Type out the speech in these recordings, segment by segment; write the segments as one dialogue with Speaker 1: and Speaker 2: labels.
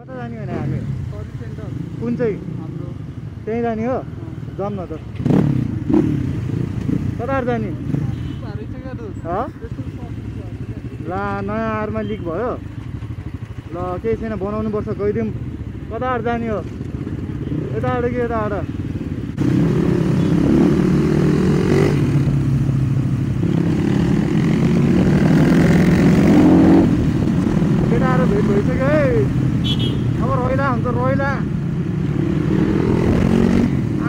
Speaker 1: कता जाने भने हामी
Speaker 2: सर्भिस सेन्टर
Speaker 1: कुन चाहिँ
Speaker 2: हाम्रो
Speaker 1: त्यहीँ जाने हो जाऊँ न त कता जाने ला नयाँ आरमा लिक भयो ल केही छैन बनाउनु पर्छ गइदिउँ कता जाने हो यताबाट कि यताबाट केटाहरू भेट भइसक्यो है अब रोइला हुन्छ रोइला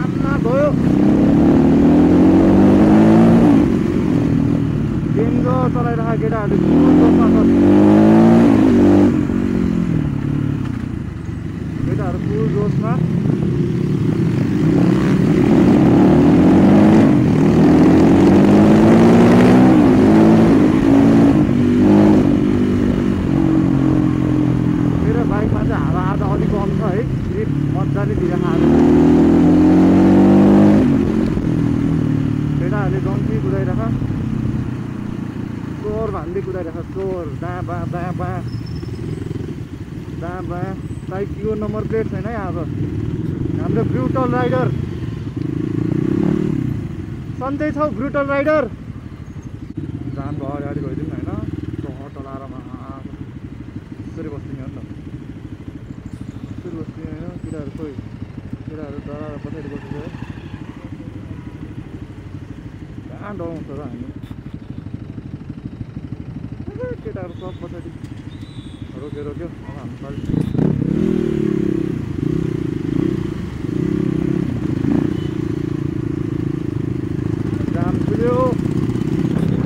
Speaker 1: आम्मा गयो डेन्जर चलाइरहेको केटाहरूले केटाहरू फुल जोसमा मेरो बाइकमा चाहिँ हावा आधा अलिक कम छ है ग्रिप मजाले दिइरहेको केटाहरूले डङ्की कुदाइरह चोर भन्दै कुदाइरहेको चोर दाँ बाँ दाँ बाँ दाँ बाँ बाइकको नम्बर प्लेट छैन है अब हाम्रो ब्रुटल राइडर सन्चै छौ ब्रुटल राइडर जाम भयो अगाडि गइदिउँ होइन टहर टलारमा यसरी बस्दिने हो नि त यसरी बस्दिने होइन केटाहरू खोइ केटाहरू डराएर पछाडि बसेको है कहाँ डराउँछ र हामी केटाहरू सब पछाडि रोक्यो रोक्यो अब हाम्रो पालि जाम खुल्यो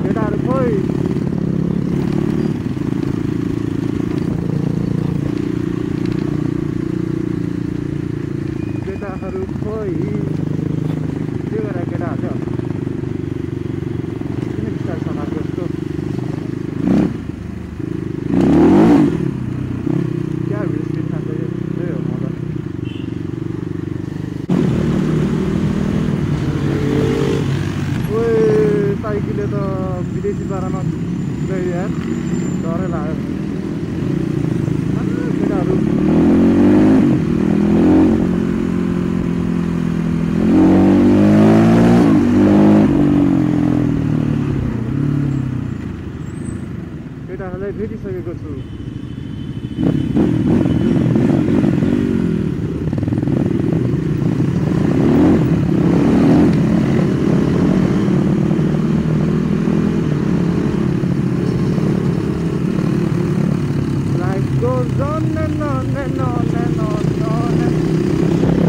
Speaker 1: केटाहरू खोइ केटाहरू खोइ के गरेर केटाहरू किन बिस्तारै सफाएको जस्तो साइकलले त विदेशी पारामा गयो यार डरै लाग्यो केटाहरू केटाहरूलाई भेटिसकेको छु goes on and on and on and on and on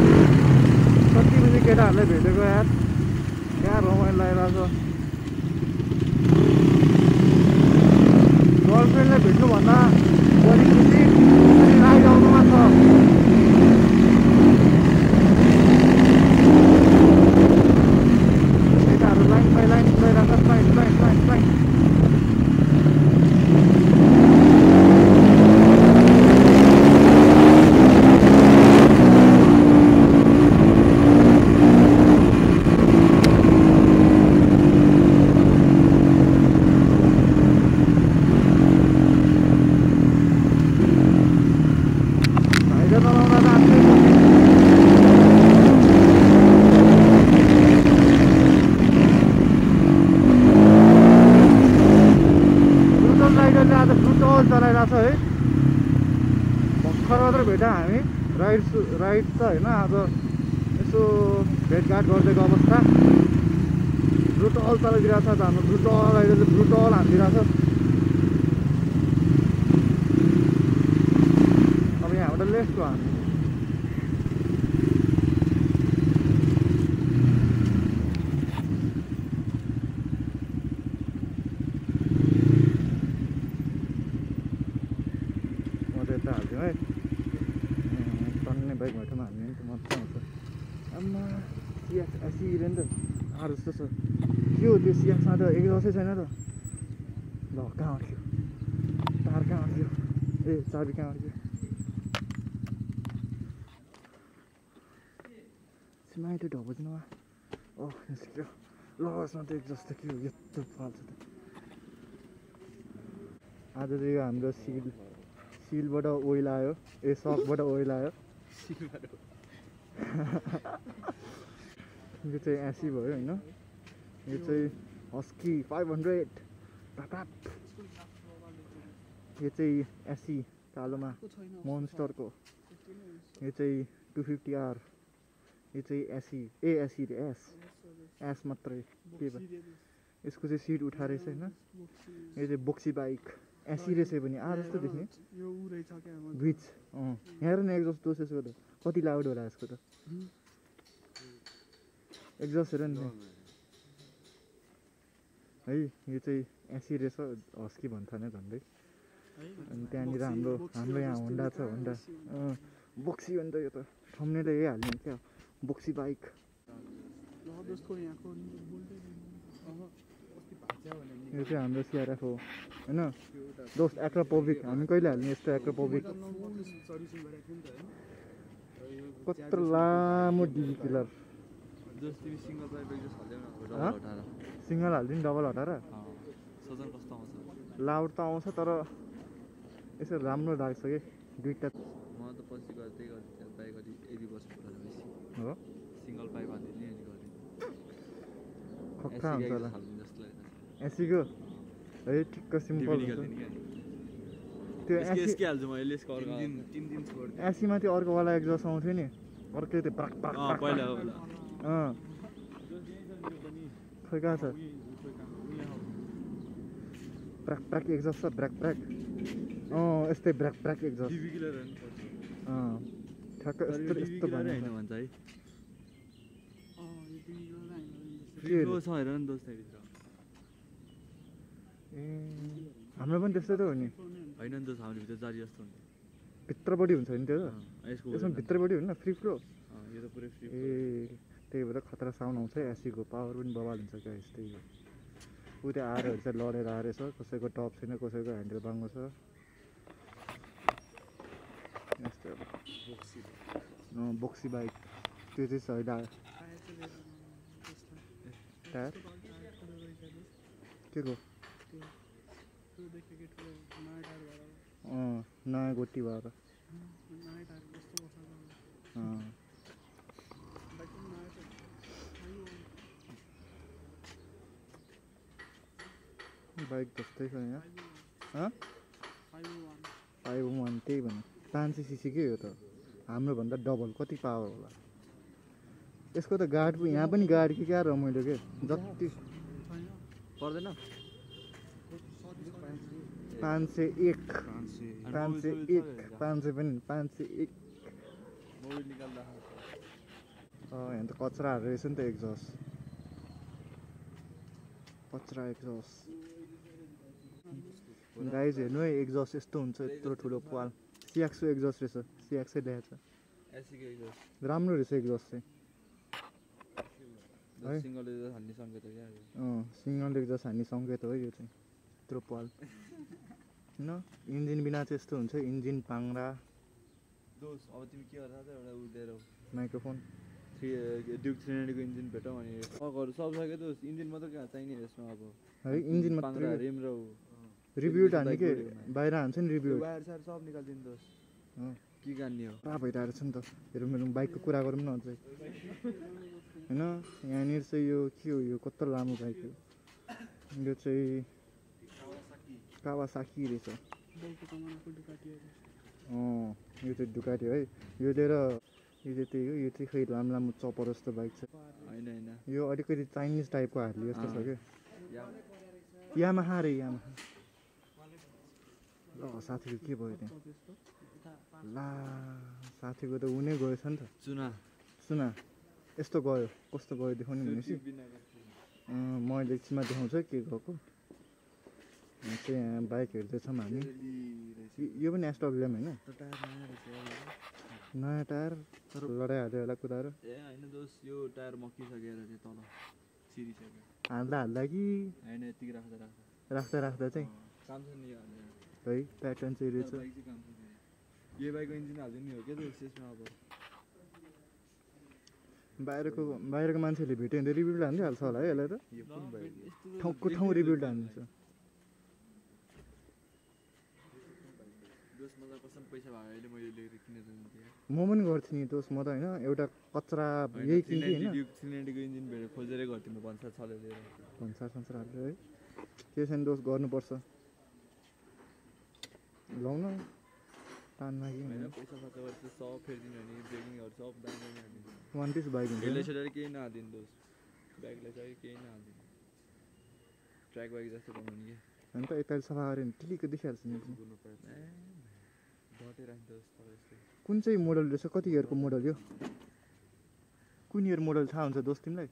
Speaker 1: कति बजी केटाहरूलाई भेटेको यार क्या रमाइलो लागिरहेको छ गर्लफ्रेन्डलाई भेट्नुभन्दा बढी खुसी राइड आउनुमा छ चलाइरहेको छ है भर्खर मात्र भेटा हामी राइड त होइन आज यसो भेटघाट गरिदिएको अवस्था ब्रुटल चलाइदिरहेको छ त हाम्रो ब्रुटल राइडरले ब्रुटल हानिदिरहेको छ अब यहाँबाट लेफ्ट हो हामी हाल्थ्यौँ है टन्ने बाइक भएकोमा हाल्ने नि त मजा आउँछ आम्मा सिया सिरे नि त आर जस्तो छ के हो त्यो सियासमा त एकदमै छैन त ल कहाँ अड्क्यो तार कहाँ अड्क्यो ए चाबी कहाँ अड्क्यो माइट ढोको चाहिँ ओह निस्क्यो ल यसमा त जस्तो के हो यत्रो फाल्छ त आज चाहिँ यो हाम्रो सिलबाट ओइल आयो सकबाट ओइल आयो यो चाहिँ 80 भयो होइन यो चाहिँ हस्की 500 Braap यो चाहिँ 80 कालोमा मोन्स्टरको यो चाहिँ 250R यो चाहिँ 80 रे एस मात्रै के भयो यसको चाहिँ सिट उठाएर छैन यो चाहिँ बोक्सी बाइक 80 रहेछ पनि जस्तो देख्ने ब्रिज हेर न एक्जस्ट दोष यसको त कति लाउड होला यसको त एक्जस्ट हेर नि है यो चाहिँ 80 रहेछ हस्की भन्छ नि झन्डै अनि त्यहाँनिर हाम्रो यहाँ होन्डा छ होन्डा बोक्सी हो नि त यो त थम्नेले यही हाल्ने क्या बोक्सी बाइक यो चाहिँ हाम्रो सिआरएफ हो होइन दोस्त एक्रोपोभिक हामी कहिले हाल्ने यस्तो एक्रोपोभिक कत्रो लामो डिभी किलर सिङ्गल हालिदिनु डबल हटाएर लाउड त आउँछ तर यसो राम्रो लाग्छ कि दुईटा हो खक्का हुन्छ होला एसीको है ठिक्क सिम्पल हुन्छ त्यो एसीमा त्यो अर्कोवाला एक्जस्ट आउँथ्यो नि अर्कै त्यो खै कहाँ छ ब्राक एक्जस्ट छ ब्राक यस्तै ब्राक एक्जस्ट ठ्याक्क यस्तो भन्छ है हाम्रो पनि त्यस्तै त हो नि
Speaker 2: होइन नि त हाम्रो भित्र जारी जस्तो हुन्छ
Speaker 1: भित्रपट्टि हुन्छ नि त्यो त यसमा भित्रपट्टि हुन्न फ्री फ्लो
Speaker 2: यो त पुरै फ्री
Speaker 1: त्यही भएर खतरा साउन्ड आउँछ एसीको पावर पनि बवाल हुन्छ क्या यस्तै हो ऊ त्यो आरोहरू चाहिँ लडेर आएछ कसैको टप छैन कसैको ह्यान्डल बाङ्गो छ यस्तो बोक्सी बाइक त्यो चाहिँ छ अहिले टायर के को नयाँ गोटी भएर बाइक जस्तै छ यहाँ 501 त्यही भन्नु 500 cc के हो त हाम्रोभन्दा डबल कति पावर होला यसको त गाड यहाँ पनि गाड कि क्या रमाइलो के जति
Speaker 2: पर्दैन
Speaker 1: 501 500 पनि 501 यहाँ त कचराहरू रहेछ नि त एक्जस्ट कचरा एक्जस्ट गाइज हेर्नु है एक्जस्ट यस्तो हुन्छ यत्रो ठुलो पाल सियाक्सको एक्जस्ट रहेछ सियाक्सै ल्याएछ राम्रो रहेछ एक्जस्ट चाहिँ
Speaker 2: सिङ्गल एक्जस्ट हान्ने सङ्केत हो क्या
Speaker 1: सिङ्गल एक्जस्ट हान्ने सङ्केत हो यो चाहिँ यत्रो पाल होइन इन्जिन बिना चाहिँ यस्तो हुन्छ इन्जिन पाङ्रा
Speaker 2: दोस अब तिमी के गर्दा त एउटा उडेर
Speaker 1: माइक्रोफोन
Speaker 2: ड्युक 390 को इन्जिन भेटौँ अनि अगाडि सब सक्यो दोस इन्जिन मात्र कहाँ चाहिने यसमा अब
Speaker 1: है इन्जिन मात्र
Speaker 2: रेम र
Speaker 1: रिभ्यू हान्ने के बाहिर हान्छ नि रिभ्यू
Speaker 2: वायर सायर सब निकाल्दिनु दोस के गान्ने हो
Speaker 1: पुरा भइरहेको छ नि त हेरौँ मेरो बाइकको कुरा गरौँ न अझै होइन यहाँनिर चाहिँ यो के हो यो कत्रो लामो बाइक हो यो चाहिँ कावासाकी रहेछ यो चाहिँ डुकाटी है यो लिएर यो चाहिँ त्यही हो यो चाहिँ खै लामो चपर जस्तो बाइक छ
Speaker 2: होइन
Speaker 1: यो अलिकति चाइनिज टाइपको हार्ली जस्तो छ क्या यामाहा रे यामाहा ल साथीको के भयो त्यहाँ ला साथीको त उनी गएछ नि त सुना यस्तो गयो कस्तो गयो देखाउनु भनेपछि मैले एकछिनमा देखाउँछु के गएको चाहिँ यहाँ बाइक हेर्दैछौँ हामी यो पनि एसडब्ल्युएम होइन नयाँ टायर तर लडाइहाल्यो होला कुदाएर
Speaker 2: ए होइन दोस यो टायर मकिसकेर चाहिँ तल छिरिसक्यो
Speaker 1: हाल्दा कि
Speaker 2: होइन यतिकै
Speaker 1: राख्दा चाहिँ
Speaker 2: काम छ नि
Speaker 1: है प्याटर्न चाहिँ रहेछ
Speaker 2: यो बाइकको इन्जिन हालिदिनु नि हो क्या दोस यसमा अब
Speaker 1: बाहिरको मान्छेले भेट्यो भने रिभ्यू हान्दिहाल्छ होला है यसलाई त
Speaker 2: यो कुन बाइक
Speaker 1: ठाउँको ठाउँ रिभ्यू हान्छ
Speaker 2: दोस्त मलाई कसम पैसा भयो अहिले मैले लिएर किनेर दिन्थेँ
Speaker 1: म पनि गर्थेँ नि दोस्त म त होइन एउटा कचरा यही किन्थेँ होइन
Speaker 2: 390 को इन्जिन भेटेर खोजेरै गर्थेँ म भन्सार छले लिएर
Speaker 1: भन्सार हाल्छ है के छैन दोस्त गर्नुपर्छ लाउन तानमा कि
Speaker 2: होइन पैसा खर्च गरेर सब फेरिदिनु भने ब्रेकिङहरू सब दामी हालिदिनु
Speaker 1: वान पिस बाइक हुन्छ
Speaker 2: यसलाई छोडेर केही नहालिदिनु दोस्त बाइकलाई चाहिँ केही नहालिदिनु ट्र्याक बाइक जस्तो बनाउनु कि
Speaker 1: होइन त यता सफा गऱ्यो भने टिलीको देखिहाल्छ नि कुन चाहिँ मोडल रहेछ कति इयरको मोडल यो कुन इयर मोडल थाहा हुन्छ दोस्त तिमीलाई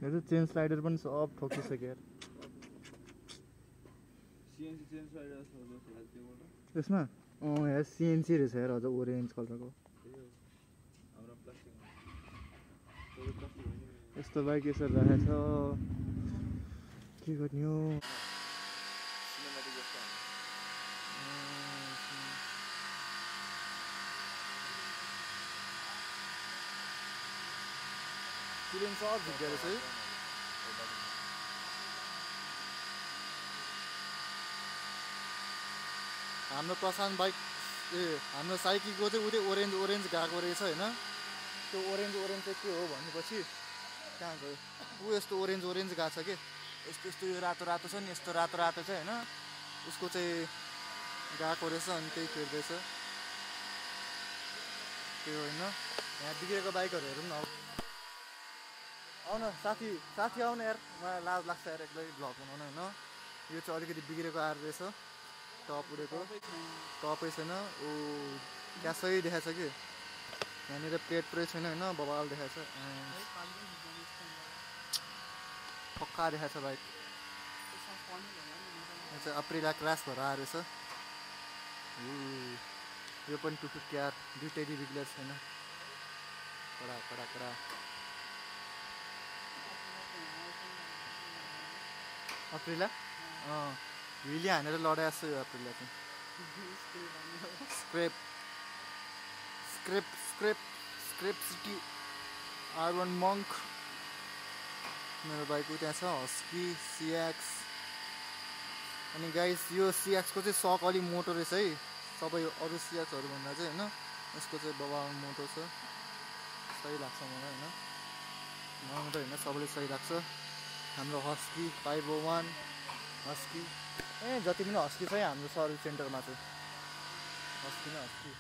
Speaker 1: मेरो चेन स्लाइडर पनि सब ठोकिसक्यो यार यसमा यार सिएनसी रहेछ यार अझ ओरेन्ज कलरको यस्तो बाइक यसरी राखेको छ के गर्ने हो सिलिङ सब झिक्यो रहेछ है हाम्रो प्रशान्त बाइक हाम्रो साइकलको चाहिँ उतै ओरेन्ज गएको रहेछ होइन त्यो ओरेन्ज चाहिँ के हो भनेपछि कहाँ गयो ऊ यस्तो ओरेन्ज गएको छ कि यस्तो यो रातो छ नि यस्तो रातो चाहिँ होइन उसको चाहिँ गएको रहेछ अनि त्यही फेर्दैछ त्यो होइन यहाँ बिग्रेको बाइकहरू हेरौँ न आउन साथी आउन यार मलाई लाज लाग्छ यार एक्लै भ्लग बनाउन होइन यो चाहिँ अलिकति बिग्रेको आएर रहेछ टप उडेको टपै छैन ऊ ग्यासै देखाएको छ कि यहाँनिर प्लेट पुरै छैन होइन बबाल देखाएको छ पक्का देखाएको छ बाइक यो चाहिँ अप्रिला क्रास भएर आएर रहेछ यो पनि 250 आर दुइटै रिग्युलर छैन कडा अप्रिला हिली हानेर लडाएको छ यो अप्रिला चाहिँ स्क्रेप सिटी R1 मङ्क मेरो बाइक त्यहाँ छ हस्की सिएक्स अनि गाइस यो सिएक्सको चाहिँ सक अलि मोटो रहेछ है सबै अरू सिएक्सहरू भन्दा चाहिँ होइन यसको चाहिँ बबाल मोटो छ सही लाग्छ मलाई होइन मलाई त होइन सबैले सही लाग्छ हाम्रो हस्की 501 हस्की जति पनि हस्की छ है हाम्रो सर्भिस सेन्टरमा चाहिँ हस्की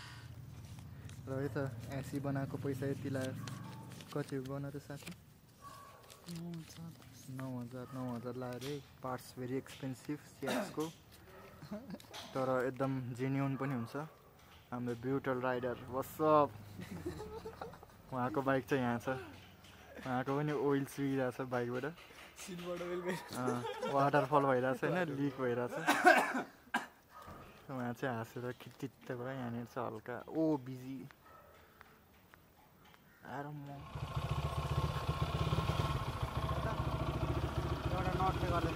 Speaker 1: र यता एसी बनाएको पैसा यति लाग्यो कति गर्न त साथी 9,000 लाग्यो रे पार्ट्स भेरी एक्सपेन्सिभ सिएक्सको तर एकदम जेन्युन पनि हुन्छ हाम्रो ब्युटल राइडर वाट्सअप उहाँको बाइक चाहिँ यहाँ छ उहाँको पनि ओइल सुकिरहेको छ बाइकबाट वाटरफल भइरहेछ होइन लिक भइरहेछ उहाँ चाहिँ हाँसेर खिचित्त भयो यहाँनिर चाहिँ हल्का ओ बिजी आएर म एउटा नटले गर्दा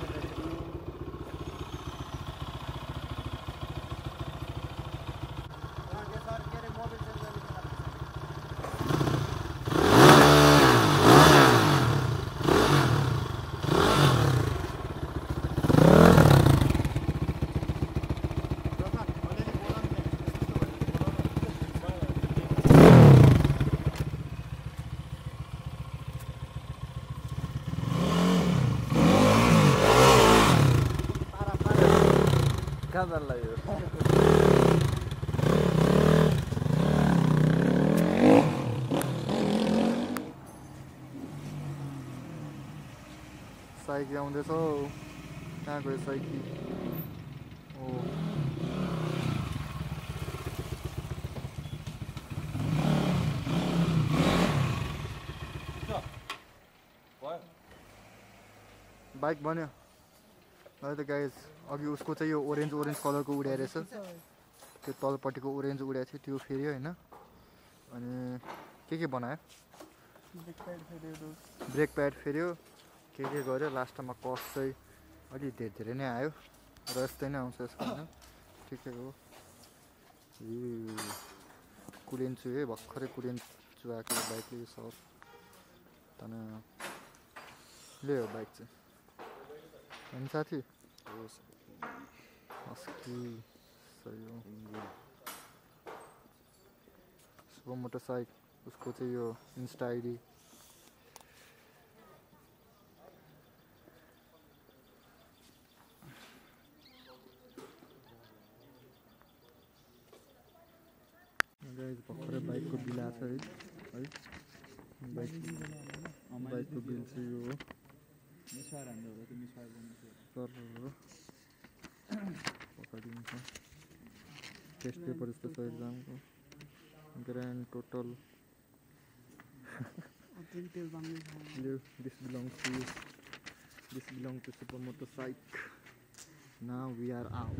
Speaker 1: साइकी आउँदैछ कहाँ गयो साइकी ओ बाइक बन्यो अहिले त गाइस अघि उसको चाहिँ यो ओरेन्ज कलरको उड्या रहेछ त्यो तलपट्टिको ओरेन्ज उड्या थियो त्यो फेरि होइन अनि के बनायो ब्रेक प्याड फेर्यो के गर्यो लास्टमा कस्ट चाहिँ अलि धेरै नै आयो र यस्तै नै आउँछ यसको होइन ठिकै हो कुदेन्छु है भर्खरै कुदेन्छु आएको बाइकले यो सब ले हो बाइक चाहिँ अनि साथी सही हो शुभ मोटरसाइकल उसको चाहिँ यो इन्स्टा आइडी भर्खरै बाइकको बिल आएको छ है बाइकको बिल चाहिँ यो हो पकाइदिन्छ टेस्ट पेपर जस्तो छ एक्जामको grand total this belongs to super motorcycle. Now we are out.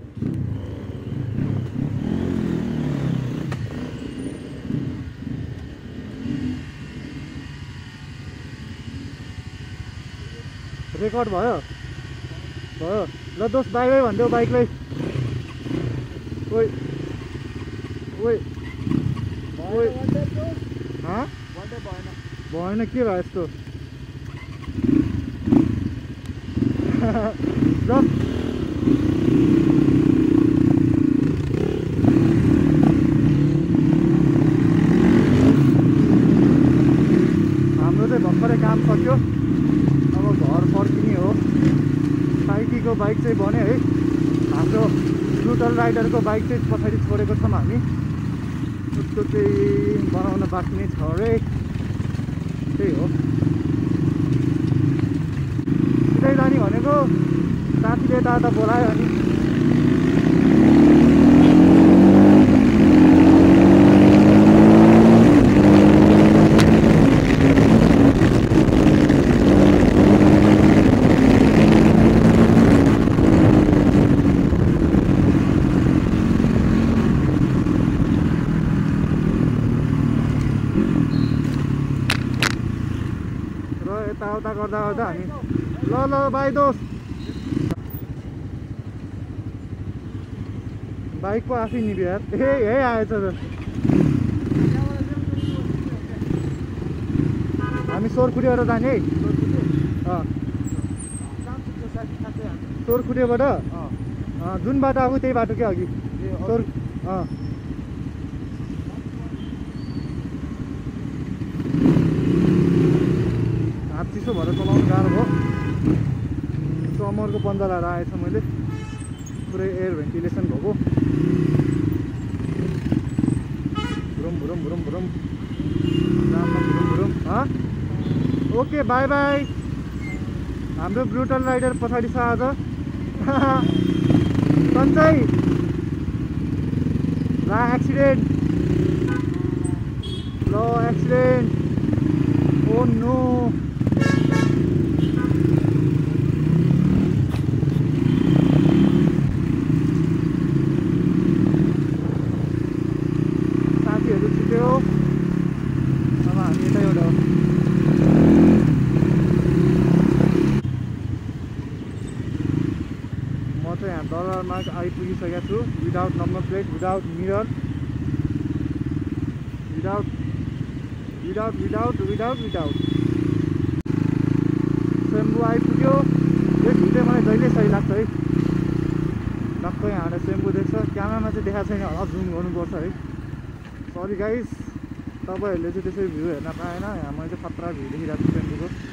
Speaker 1: Record भयो ल दोस्त बाई बाई भन्देऊ बाइकलाई ओइ ओइ ओइ भएन के भयो यस्तो ल हाम्रो चाहिँ भर्खरै काम सक्यो अब घर फर्किने हो साइकीको बाइक चाहिँ बन्यो है हाम्रो स्कुटर राइडरको बाइक चाहिँ पछाडि छोडेको छौँ हामी उसको चाहिँ बनाउन बाँकी नै छ अरे त्यही हो सिधै जाने भनेको साथीले यता बोलायो अनि यताउता गर्दा हामी ल बाई दोस्त बाइकको आफै नि यार ए आएछ त हामी सोरखुटेबाट जाने है सोरखुटेबाट जुन बाटो आएको त्यही बाटो के अघि हात चिसो भएर चलाउनु गाह्रो भयो समरको पन्जा लाएर आएछ मैले पुरै एयर भेन्टिलेसन भएको भुरुम भुरुम भुरुम भुरुम ओके बाई बाई हाम्रो ब्रुटल राइडर पछाडि छ आज सन्चै ला एक्सिडेन्ट ल एक्सिडेन्ट ओ नो दरबारमा आइपुगिसकेको छु without number plate without mirror without सेम्बु आइपुग्यो यो भ्यू चाहिँ मलाई जहिले सही लाग्छ है टक्कै यहाँबाट सेम्बु देख्छ क्यामेरामा चाहिँ देखाएको छैन होला जुम गर्नुपर्छ है सरी गाइस तपाईँहरूले चाहिँ त्यसरी भ्यू हेर्न पाएन यहाँ मैले चाहिँ खतरा भ्यू देखिरहेको छु सेम्बुको